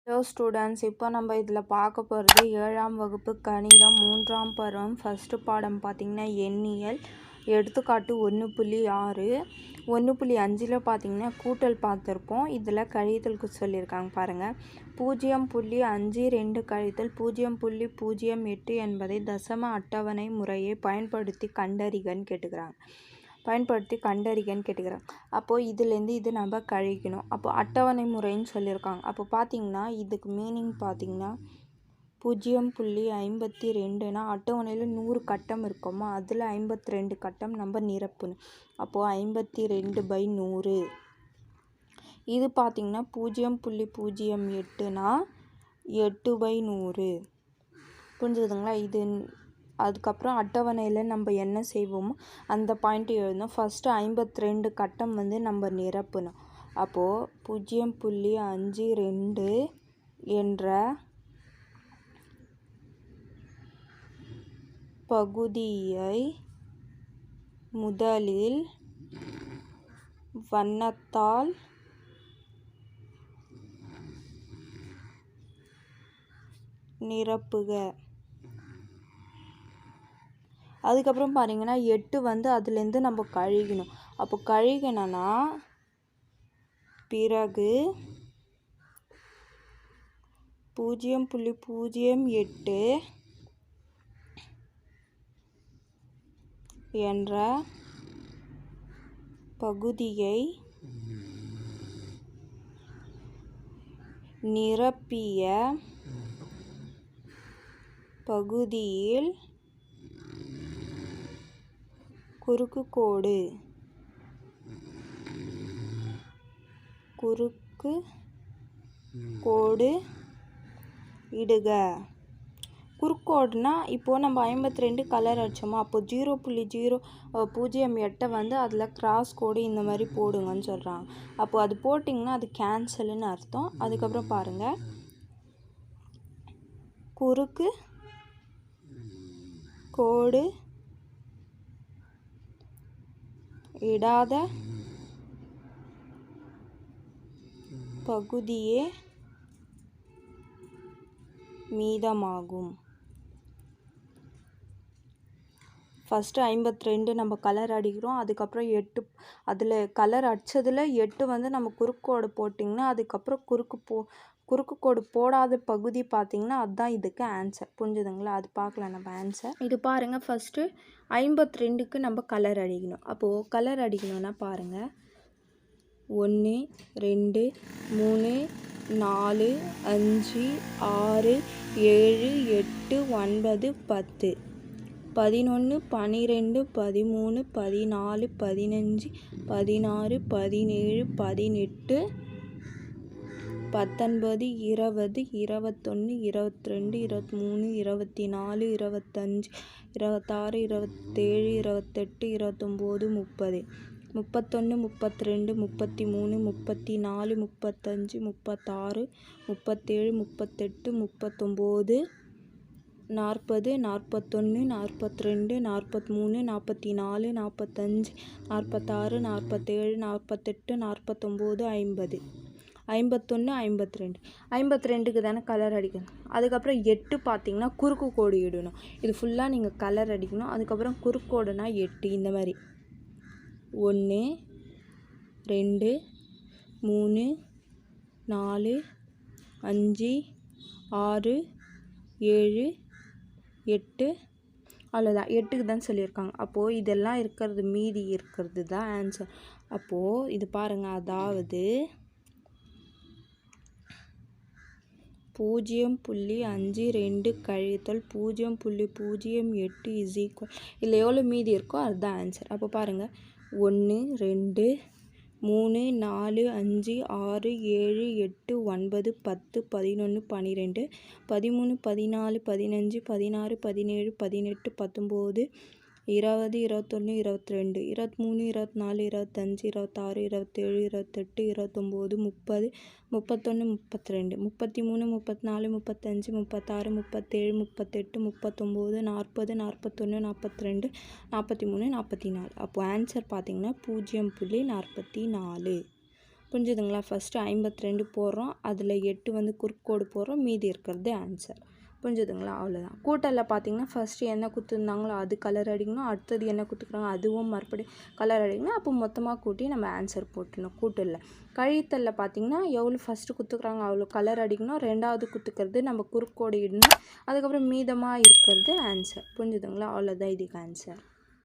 Hello students, இப்போ நம்ம இதில் பார்க்க போகிறது 7ஆம் வகுப்பு கணிதம் 3ஆம் பருவம் ஃபஸ்ட்டு பாடம் பார்த்திங்கன்னா எண்ணியல். எடுத்துக்காட்டு 1.6 1.5 பார்த்திங்கன்னா கூட்டல் பார்த்துருப்போம். இதில் கழித்தலுக்கு சொல்லியிருக்காங்க பாருங்கள். 0.52 கழித்தல் 0.08 என்பதை தசம அட்டவணை முறையை பயன்படுத்தி கண்டறிகன்னு கேட்டுக்கிறாங்க. அப்போது இதுலேருந்து இது நம்ம கழிக்கணும். அப்போது அட்டவணை முறைன்னு சொல்லியிருக்காங்க. அப்போ பார்த்திங்கன்னா இதுக்கு மீனிங் பார்த்திங்கன்னா 0.52னா அட்டவணையில் 100 கட்டம் இருக்குமா, அதில் 52 கட்டம் நம்ம நிரப்பணும். அப்போது 52/100. இது பார்த்திங்கன்னா 0.08னா 8/100. புரிஞ்சுதுங்களா? இது அதுக்கப்புறம் அட்டவணையில் நம்ம என்ன செய்வோமோ அந்த பாயிண்ட் எழுதணும். ஃபஸ்ட்டு 52 கட்டம் நம்ம நிரப்பணும். அப்போது 0.52 என்ற பகுதியை முதலில் வண்ணத்தால் நிரப்புக. அதுக்கப்புறம் பாருங்கன்னா 8 அதுலேருந்து நம்ம கழிக்கணும். அப்போ கழிக்கணும்னா பிறகு 0.08 என்ற பகுதியை நிரப்பிய பகுதியில் குறுக்கு கோடு இடுக. குறுக்கோடுனா இப்போது நம்ம 52 கலர் அடித்தோமா, அப்போது 0.08 அதில் கிராஸ் கோடு இந்த மாதிரி போடுங்கன்னு சொல்கிறாங்க. அப்போது அது போட்டிங்கன்னா அது கேன்சல்னு அர்த்தம். அதுக்கப்புறம் பாருங்கள், குறுக்கு கோடு இடாத பகுதியே மீதமாகும். ஃபஸ்ட்டு 52 நம்ம கலர் அடிக்கிறோம். அதுக்கப்புறம் 8 அதில் கலர் அடித்ததில் 8 நம்ம குறுக்கோடு போட்டிங்கன்னா அதுக்கப்புறம் குறுக்கு கோடு போடாத பகுதி பார்த்திங்கன்னா அதுதான் இதுக்கு ஆன்சர். புரிஞ்சுதுங்களா? அது பார்க்கலாம் நம்ம ஆன்சர். இது பாருங்கள், ஃபஸ்ட்டு 52க்கு நம்ம கலர் அடிக்கணும். அப்போது கலர் அடிக்கணும்னா பாருங்கள், 1 2 3 4 5 6 7 8 9 10 11 12 13 14 15 16 17 18 19 20 21 22 23 24 25 26 27 28 29 30 31 32 33 34 35 36 37 38 39 40 41 42 43 44 45 46 47 48 49 50 51 52 52க்கு தானே கலர் அடிக்கணும். அதுக்கப்புறம் 8 பார்த்திங்கன்னா குறுக்கு கோடு இடணும். இது ஃபுல்லாக நீங்கள் கலர் அடிக்கணும். அதுக்கப்புறம் குறுக்கோடுனா 8 இந்த மாதிரி 1 2 3 4 5 6 7 8 அவ்வளோதான். 8க்கு தான் சொல்லியிருக்காங்க. அப்போது இதெல்லாம் இருக்கிறது மீதி இருக்கிறது தான் ஆன்சர். அப்போது இது பாருங்கள், அதாவது 0.52 கழித்தல் 0.08 இஸ் ஈக்குவல், இல்லை எவ்வளோ மீதி இருக்கோ அதுதான் ஆன்சர். அப்போ பாருங்கள், 1 2 3 4 5 6 7 8 9 10 11 12 13 14 15 16 17 18 19 20 21 22 23 24 25 26 27 28 29 30 31 32 33 34 35 36 37 38 39 40 41 42 43 44. அப்போது ஆன்சர் பார்த்திங்கன்னா 0.44. புரிஞ்சுதுங்களா? ஃபஸ்ட்டு 52 போடுறோம். அதில் 8 வந்து குறுக்கோடு போடுறோம். மீதி இருக்கிறது ஆன்சர். புரிஞ்சுதுங்களா? அவ்வளோதான். கூட்டலில் பார்த்தீங்கன்னா ஃபஸ்ட்டு என்ன குத்துருந்தாங்களோ அது கலர் அடிக்கணும். அடுத்தது என்ன குத்துக்கிறாங்க அதுவும் மறுபடியும் கலர் அடிக்கணும். அப்போ மொத்தமாக கூட்டி நம்ம ஆன்சர் போட்டுடணும் கூட்டலில். கழித்தலில் பார்த்தீங்கன்னா எவ்வளோ ஃபஸ்ட்டு குத்துக்கிறாங்க அவ்வளோ கலர் அடிக்கணும். ரெண்டாவது குத்துக்கிறது நம்ம குறுக்கோடு இடணும். அதுக்கப்புறம் மீதமாக இருக்கிறது ஆன்சர். புரிஞ்சுதுங்களா? அவ்வளோதான் இதுக்கு ஆன்சர்.